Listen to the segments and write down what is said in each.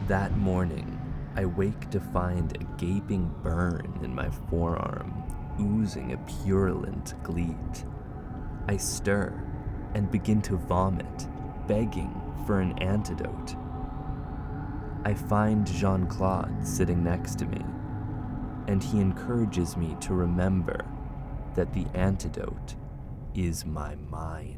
That morning, I wake to find a gaping burn in my forearm, oozing a purulent gleet. I stir and begin to vomit, begging for an antidote. I find Jean-Claude sitting next to me, and he encourages me to remember that the antidote is my mind.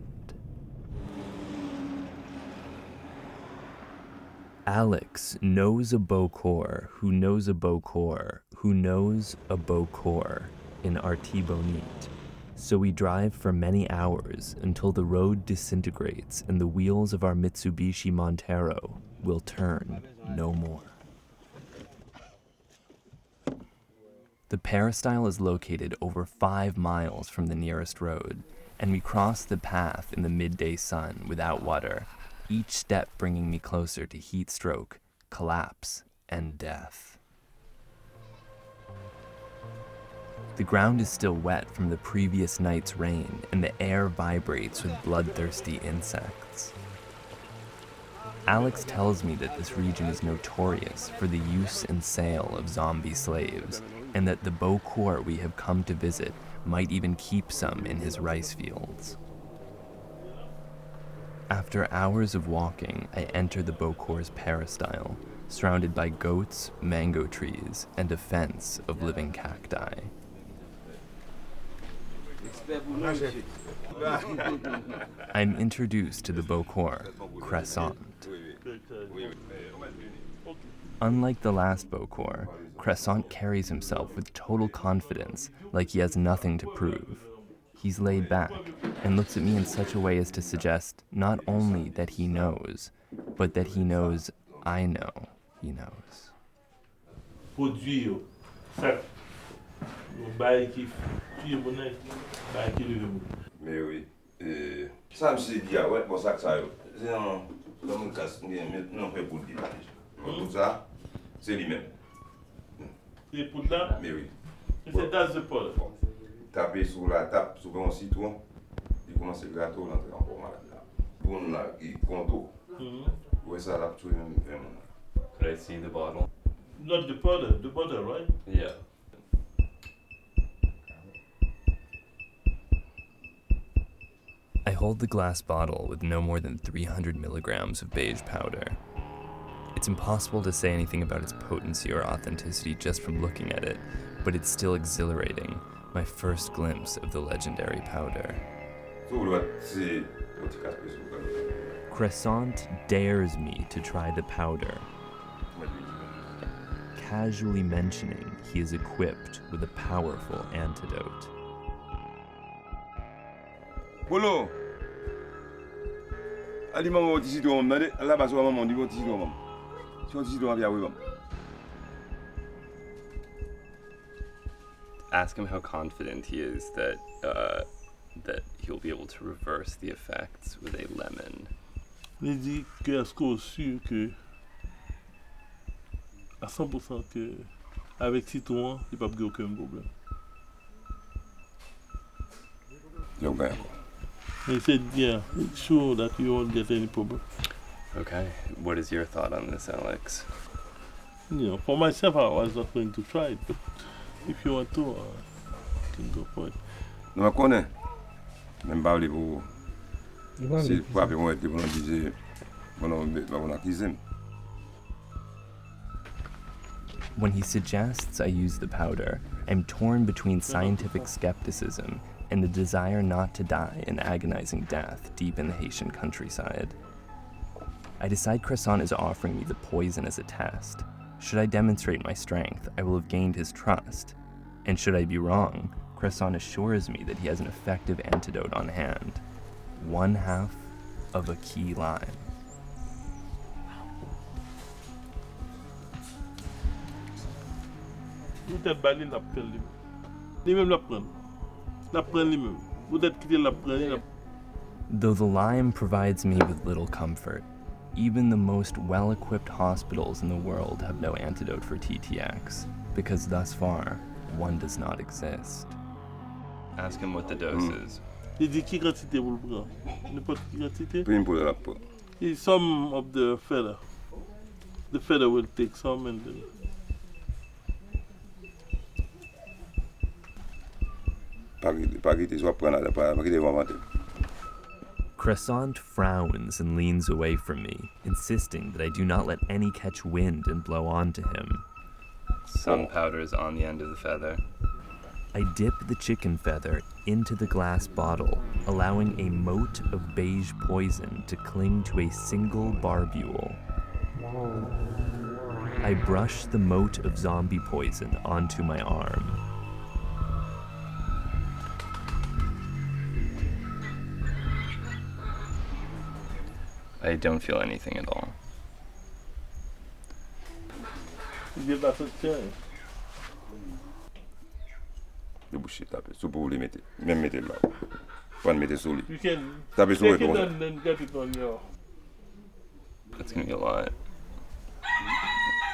Alex knows a Beaucourt who knows a Beaucourt who knows a Beaucourt in Artibonite. So we drive for many hours until the road disintegrates and the wheels of our Mitsubishi Montero will turn no more. The peristyle is located over 5 miles from the nearest road, and we cross the path in the midday sun without water, each step bringing me closer to heat stroke, collapse, and death. The ground is still wet from the previous night's rain, and the air vibrates with bloodthirsty insects. Alex tells me that this region is notorious for the use and sale of zombie slaves, and that the Beaucourt we have come to visit might even keep some in his rice fields. After hours of walking, I enter the Beaucourt's peristyle, surrounded by goats, mango trees, and a fence of living cacti. I'm introduced to the Beaucourt, Crescent. Unlike the last Beaucourt, Crescent carries himself with total confidence, like he has nothing to prove. He's laid back and looks at me in such a way as to suggest not only that he knows, but that he knows I know he knows. Mais oui, ça me s'est dit, ouais, pour ça que ça, c'est un homme qui non fait pour le dire. Pour ça, c'est lui-même. C'est pour ça? Mais oui. C'est dans ce pot. Taper sur la table, souvent un citron, il commence à gâteau, l'entrée encore malade là. Pour nous là, il compte tout. Ouais, ça l'a tué même vraiment. Could I see the bottle? Not the powder, right? Yeah. I hold the glass bottle with no more than 300 milligrams of beige powder. It's impossible to say anything about its potency or authenticity just from looking at it, but it's still exhilarating, my first glimpse of the legendary powder. Crescent dares me to try the powder, casually mentioning he is equipped with a powerful antidote. Polo, ali maman au-dessus de moi, là bas sur maman, on dit au-dessus de moi. Sur au-dessus de moi, bien oui. Ask him how confident he is that he'll be able to reverse the effects with a lemon. Il dit que est-ce qu'on est sûr que à 100% que avec citron, il n'y a pas aucun problème. Okay. He said, yeah, it's sure that you won't get any problem. Okay. What is your thought on this, Alex? You know, for myself, I was not going to try it, but if you want to, you can go for it. Non, je connais. Même pas les pour. Si vous avez un été, vous disiez, on accusé. When he suggests I use the powder, I'm torn between scientific skepticism and the desire not to die an agonizing death deep in the Haitian countryside. I decide Crescent is offering me the poison as a test. Should I demonstrate my strength, I will have gained his trust. And should I be wrong, Crescent assures me that he has an effective antidote on hand. 1/2 of a key lime. Vous êtes banni la prendre lui-même. Lui-même la prendre. La prendre lui-même. Vous êtes quitté la prendre. Though the lime provides me with little comfort, even the most well-equipped hospitals in the world have no antidote for TTX, because thus far, one does not exist. Ask him what the dose is. Il dit quelle quantité vous le prenez. N'importe quelle quantité. Prime pour la peau. Some of the feather. the feather will take some and then Croissant frowns and leans away from me, insisting that I do not let any catch wind and blow onto him. Some powder is on the end of the feather. I dip the chicken feather into the glass bottle, allowing a mote of beige poison to cling to a single barbule. I brush the mote of zombie poison onto my arm. I don't feel anything at all. you give that a chance. Le boucher taper, sous pour les mettre, même mettre là. Pas mettre sous lui. You can Taper sur take lui. it and then get it on your. That's gonna be a lot.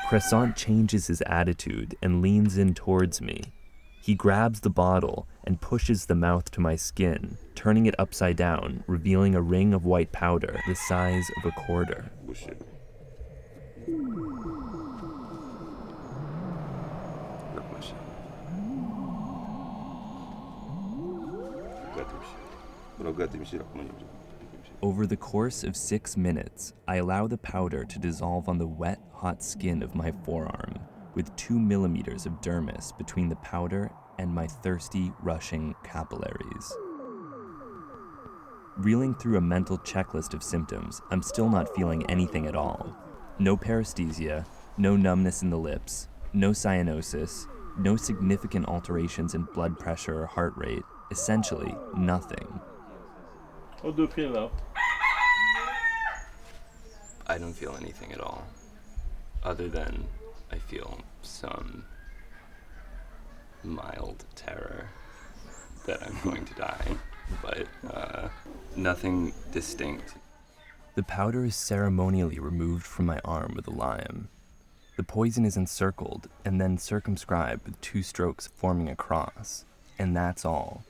Croissant changes his attitude and leans in towards me. He grabs the bottle and pushes the mouth to my skin, turning it upside down, revealing a ring of white powder the size of a quarter. Boucher. Over the course of 6 minutes, I allow the powder to dissolve on the wet, hot skin of my forearm, with 2 millimeters of dermis between the powder and my thirsty, rushing capillaries. Reeling through a mental checklist of symptoms, I'm still not feeling anything at all. No paresthesia, no numbness in the lips, no cyanosis, no significant alterations in blood pressure or heart rate, essentially nothing. How do you feel now? I don't feel anything at all. Other than I feel some mild terror that I'm going to die, but nothing distinct. The powder is ceremonially removed from my arm with a lime. The poison is encircled and then circumscribed with 2 strokes forming a cross, and that's all.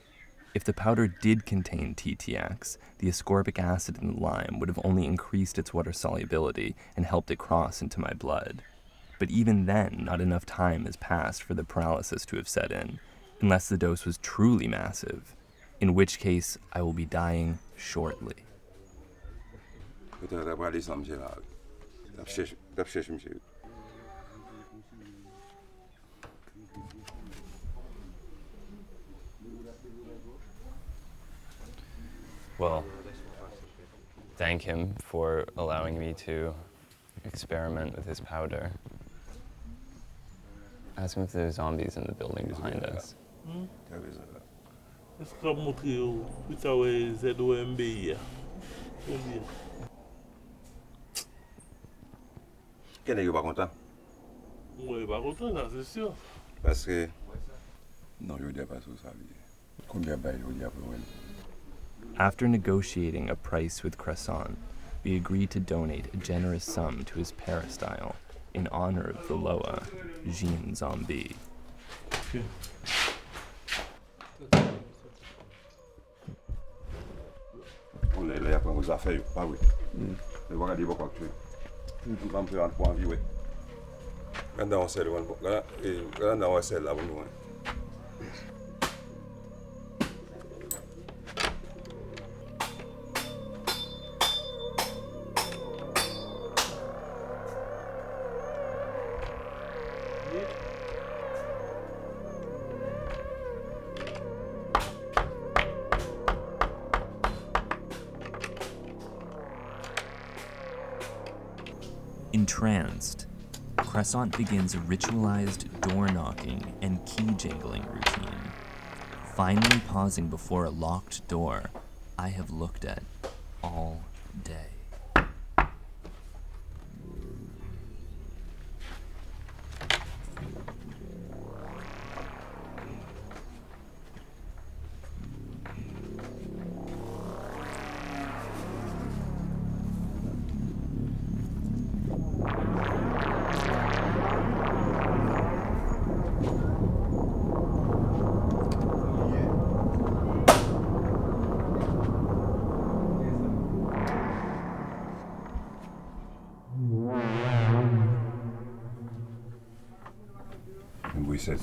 If the powder did contain TTX, the ascorbic acid in the lime would have only increased its water solubility and helped it cross into my blood. But even then, not enough time has passed for the paralysis to have set in, unless the dose was truly massive, in which case I will be dying shortly. Well, thank him for allowing me to experiment with his powder. Ask him if there's zombies in the building behind us. Est-ce qu'on va montrer où ça va ZOMB? Quel est pas content? Ouais, pas content, ça, c'est sûr. Parce que non, je dis pas ça. Combien bail je dis après? After negotiating a price with Croissant, we agreed to donate a generous sum to his peristyle in honor of the Loa, Jean Zombie. Okay. On l'a là après nos affaires, pas oui. Le voir aller beaucoup actuel. Tout va me prendre pour envie ouais. Quand on s'est là et quand on s'est là bon. Entranced, Croissant begins a ritualized door-knocking and key-jingling routine. Finally pausing before a locked door I have looked at all day. research.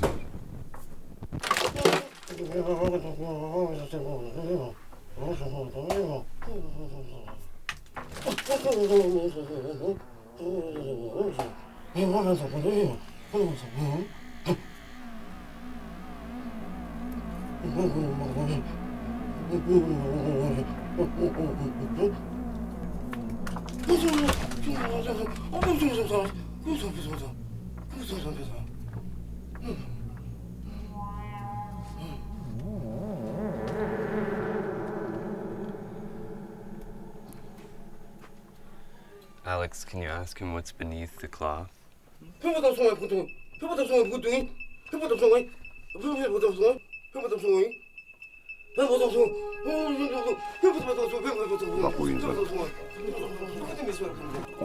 Alex, can you ask him what's beneath the cloth?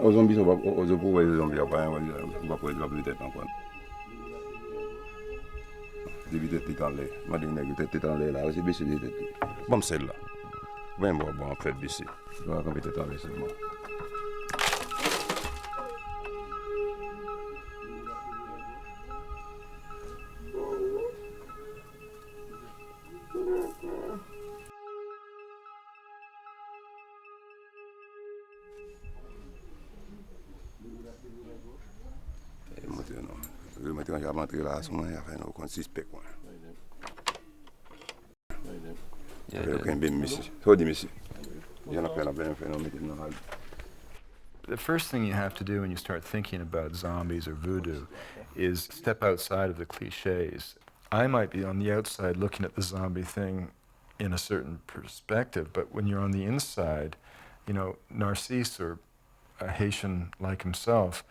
Os zombies sont pas, os pauvres zombies, on va pas les appeler encore. Des têtes dans l'air, ma dingue, tête dans l'air là, c'est baissé des têtes. Bon, celle-là. Ben bon, en fait, baissé. On va compter dans l'air seulement. The first thing you have to do when you start thinking about zombies or voodoo is step outside of the cliches. I might be on the outside looking at the zombie thing in a certain perspective, but when you're on the inside, you know, Narcisse, or a Haitian like himself,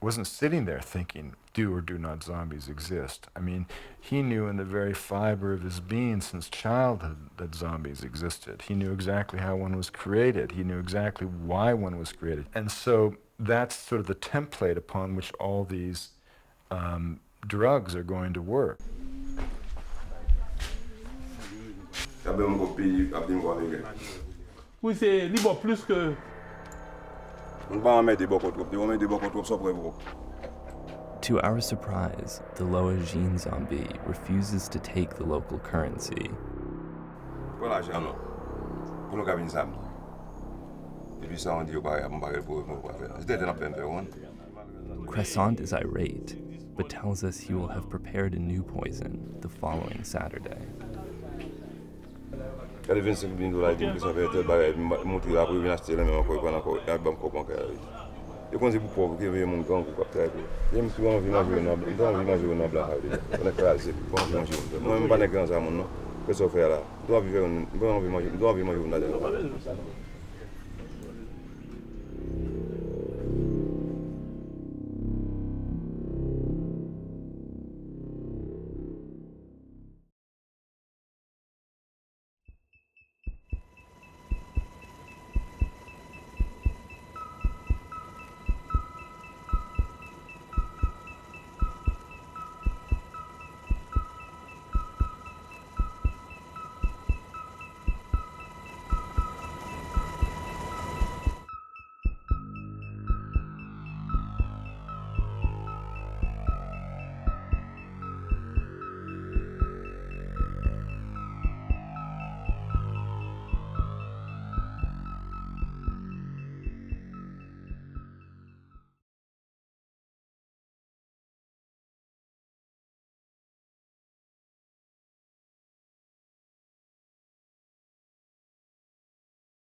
wasn't sitting there thinking, do or do not zombies exist. I mean, he knew in the very fiber of his being since childhood that zombies existed. He knew exactly how one was created. He knew exactly why one was created. And so that's sort of the template upon which all these drugs are going to work. Oui, c'est libre plus que. To our surprise, the Loa-Jean zombie refuses to take the local currency. Crescent is irate, but tells us he will have prepared a new poison the following Saturday. Eu consigo pro povo que veio um cão com o capitão. Eu me subo a vir mais não vi na blaha. Na classe, bom junto. Não me banega não, pessoal fera. Do avião, não vi mais nada.